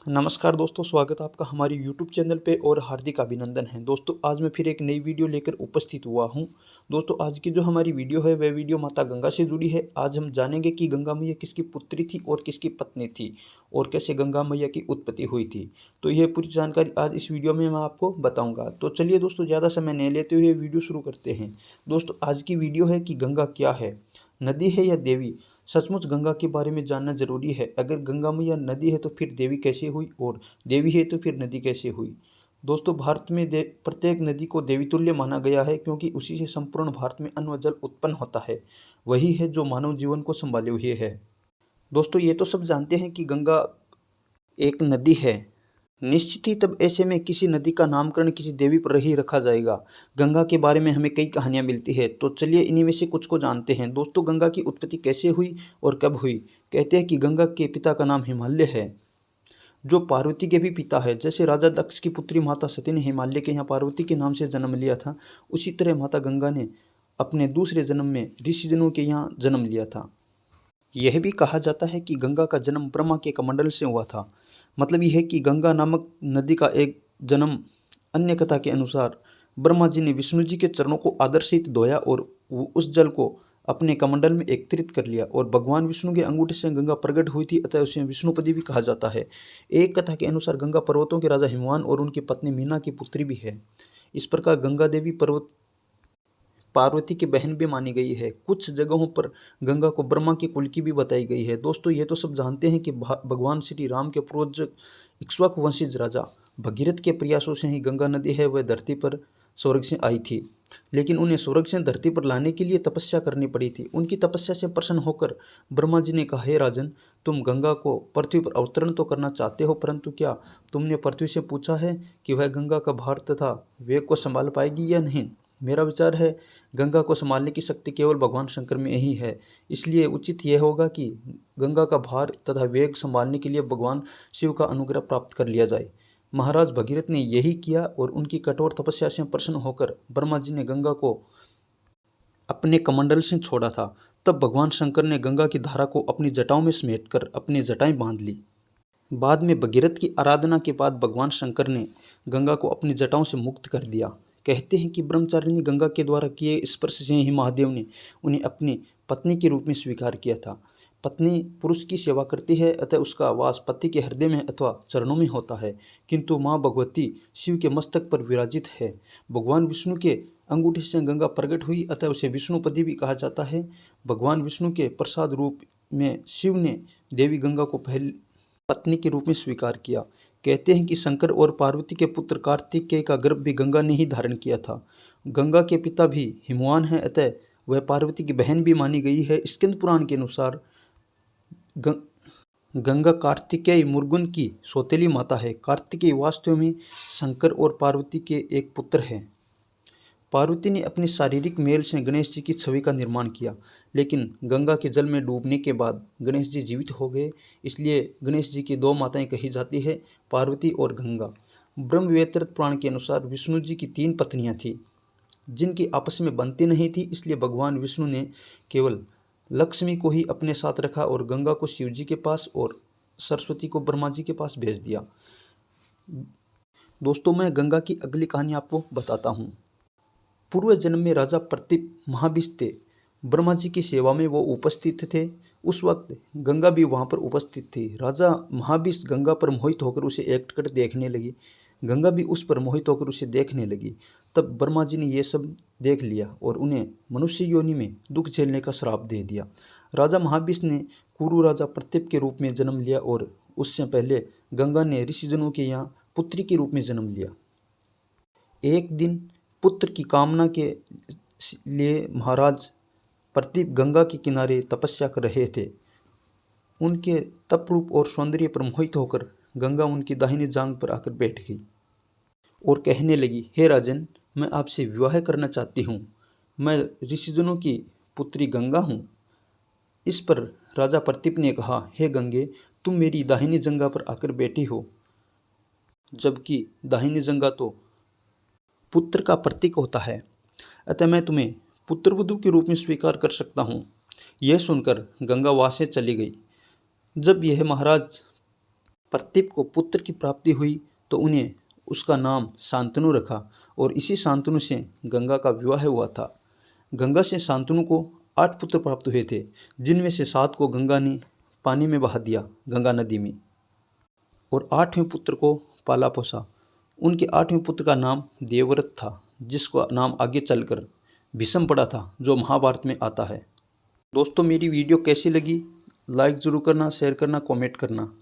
नमस्कार दोस्तों, स्वागत है आपका हमारे YouTube चैनल पे और हार्दिक अभिनंदन है। दोस्तों आज मैं फिर एक नई वीडियो लेकर उपस्थित हुआ हूँ। दोस्तों आज की जो हमारी वीडियो है वह वीडियो माता गंगा से जुड़ी है। आज हम जानेंगे कि गंगा मैया किसकी पुत्री थी और किसकी पत्नी थी और कैसे गंगा मैया की उत्पत्ति हुई थी। तो यह पूरी जानकारी आज इस वीडियो में मैं आपको बताऊँगा। तो चलिए दोस्तों, ज़्यादा समय नहीं लेते हुए वीडियो शुरू करते हैं। दोस्तों आज की वीडियो है कि गंगा क्या है, नदी है या देवी। सचमुच गंगा के बारे में जानना जरूरी है। अगर गंगा मैया नदी है तो फिर देवी कैसे हुई और देवी है तो फिर नदी कैसे हुई। दोस्तों भारत में प्रत्येक नदी को देवी तुल्य माना गया है, क्योंकि उसी से संपूर्ण भारत में अन्न व जल उत्पन्न होता है। वही है जो मानव जीवन को संभाले हुए है। दोस्तों ये तो सब जानते हैं कि गंगा एक नदी है। निश्चित ही तब ऐसे में किसी नदी का नामकरण किसी देवी पर ही रखा जाएगा। गंगा के बारे में हमें कई कहानियां मिलती है, तो चलिए इन्हीं में से कुछ को जानते हैं। दोस्तों गंगा की उत्पत्ति कैसे हुई और कब हुई। कहते हैं कि गंगा के पिता का नाम हिमालय है, जो पार्वती के भी पिता है। जैसे राजा दक्ष की पुत्री माता सती ने हिमालय के यहाँ पार्वती के नाम से जन्म लिया था, उसी तरह माता गंगा ने अपने दूसरे जन्म में ऋषिजनों के यहाँ जन्म लिया था। यह भी कहा जाता है कि गंगा का जन्म ब्रह्मा के कमंडल से हुआ था। मतलब यह है कि गंगा नामक नदी का एक जन्म, अन्य कथा के अनुसार ब्रह्मा जी ने विष्णु जी के चरणों को आदर सहित धोया और उस जल को अपने कमंडल में एकत्रित कर लिया और भगवान विष्णु के अंगूठे से गंगा प्रकट हुई थी, अतः उसे विष्णुपदी भी कहा जाता है। एक कथा के अनुसार गंगा पर्वतों के राजा हिमवान और उनकी पत्नी मीना की पुत्री भी है। इस प्रकार गंगा देवी पर्वत पार्वती की बहन भी मानी गई है। कुछ जगहों पर गंगा को ब्रह्मा के कुल की भी बताई गई है। दोस्तों ये तो सब जानते हैं कि भगवान श्री राम के पूर्वज इक्ष्वाकु वंशीज राजा भगीरथ के प्रयासों से ही गंगा नदी है वह धरती पर स्वर्ग से आई थी, लेकिन उन्हें स्वर्ग से धरती पर लाने के लिए तपस्या करनी पड़ी थी। उनकी तपस्या से प्रसन्न होकर ब्रह्मा जी ने कहा, हे राजन, तुम गंगा को पृथ्वी पर अवतरण तो करना चाहते हो, परंतु क्या तुमने पृथ्वी से पूछा है कि वह गंगा का भार तथा वेग को संभाल पाएगी या नहीं। मेरा विचार है गंगा को संभालने की शक्ति केवल भगवान शंकर में ही है। इसलिए उचित यह होगा कि गंगा का भार तथा वेग संभालने के लिए भगवान शिव का अनुग्रह प्राप्त कर लिया जाए। महाराज भगीरथ ने यही किया और उनकी कठोर तपस्या से प्रसन्न होकर ब्रह्मा जी ने गंगा को अपने कमंडल से छोड़ा था। तब भगवान शंकर ने गंगा की धारा को अपनी जटाओं में समेटकर अपनी जटाएं बांध ली। बाद में भगीरथ की आराधना के बाद भगवान शंकर ने गंगा को अपनी जटाओं से मुक्त कर दिया। कहते हैं कि ब्रह्मचारिणी गंगा के द्वारा किए स्पर्श से ही महादेव ने उन्हें अपनी पत्नी के रूप में स्वीकार किया था। पत्नी पुरुष की सेवा करती है, अतः उसका वास पति के हृदय में अथवा चरणों में होता है, किंतु माँ भगवती शिव के मस्तक पर विराजित है। भगवान विष्णु के अंगूठे से गंगा प्रकट हुई, अतः उसे विष्णुपदी भी कहा जाता है। भगवान विष्णु के प्रसाद रूप में शिव ने देवी गंगा को पहले पत्नी के रूप में स्वीकार किया। कहते हैं कि शंकर और पार्वती के पुत्र कार्तिकेय का गर्भ भी गंगा ने ही धारण किया था। गंगा के पिता भी हिमवान हैं, अतः वह पार्वती की बहन भी मानी गई है। स्कंद पुराण के अनुसार गंगा कार्तिकेय मुर्गुन की सौतेली माता है। कार्तिकेय वास्तव में शंकर और पार्वती के एक पुत्र हैं। पार्वती ने अपनी शारीरिक मेल से गणेश जी की छवि का निर्माण किया, लेकिन गंगा के जल में डूबने के बाद गणेश जी जीवित हो गए। इसलिए गणेश जी की दो माताएं कही जाती है, पार्वती और गंगा। ब्रह्मवैवर्त पुराण के अनुसार विष्णु जी की 3 पत्नियां थीं, जिनकी आपस में बनती नहीं थी। इसलिए भगवान विष्णु ने केवल लक्ष्मी को ही अपने साथ रखा और गंगा को शिव जी के पास और सरस्वती को ब्रह्मा जी के पास भेज दिया। दोस्तों मैं गंगा की अगली कहानी आपको बताता हूँ। पूर्व जन्म में राजा प्रतीप महाविष थे। ब्रह्मा जी की सेवा में वो उपस्थित थे। उस वक्त गंगा भी वहाँ पर उपस्थित थी। राजा महाविष गंगा पर मोहित होकर उसे एकटक देखने लगी। गंगा भी उस पर मोहित होकर उसे देखने लगी। तब ब्रह्मा जी ने ये सब देख लिया और उन्हें मनुष्य योनि में दुख झेलने का श्राप दे दिया। राजा महाविष ने कुरु राजा प्रतीप के रूप में जन्म लिया और उससे पहले गंगा ने ऋषिजनों के यहाँ पुत्री के रूप में जन्म लिया। एक दिन पुत्र की कामना के लिए महाराज प्रतीप गंगा के किनारे तपस्या कर रहे थे। उनके तप रूप और सौंदर्य पर मोहित होकर गंगा उनकी दाहिनी जांघ पर आकर बैठ गई और कहने लगी, हे राजन, मैं आपसे विवाह करना चाहती हूँ। मैं ऋषिजनों की पुत्री गंगा हूँ। इस पर राजा प्रतीप ने कहा, हे गंगे, तुम मेरी दाहिनी जंघा पर आकर बैठी हो, जबकि दाहिनी जंघा तो पुत्र का प्रतीक होता है, अतः मैं तुम्हें पुत्रवधू के रूप में स्वीकार कर सकता हूँ। यह सुनकर गंगा वहाँ से चली गई। जब यह महाराज प्रतीप को पुत्र की प्राप्ति हुई तो उन्हें उसका नाम शांतनु रखा और इसी शांतनु से गंगा का विवाह हुआ था। गंगा से शांतनु को 8 पुत्र प्राप्त हुए थे, जिनमें से 7 को गंगा ने पानी में बहा दिया, गंगा नदी में, और 8वें पुत्र को पाला पोसा। उनके 8वें पुत्र का नाम देवव्रत था, जिसका नाम आगे चलकर भीष्म पड़ा था, जो महाभारत में आता है। दोस्तों, मेरी वीडियो कैसी लगी लाइक ज़रूर करना, शेयर करना, कमेंट करना।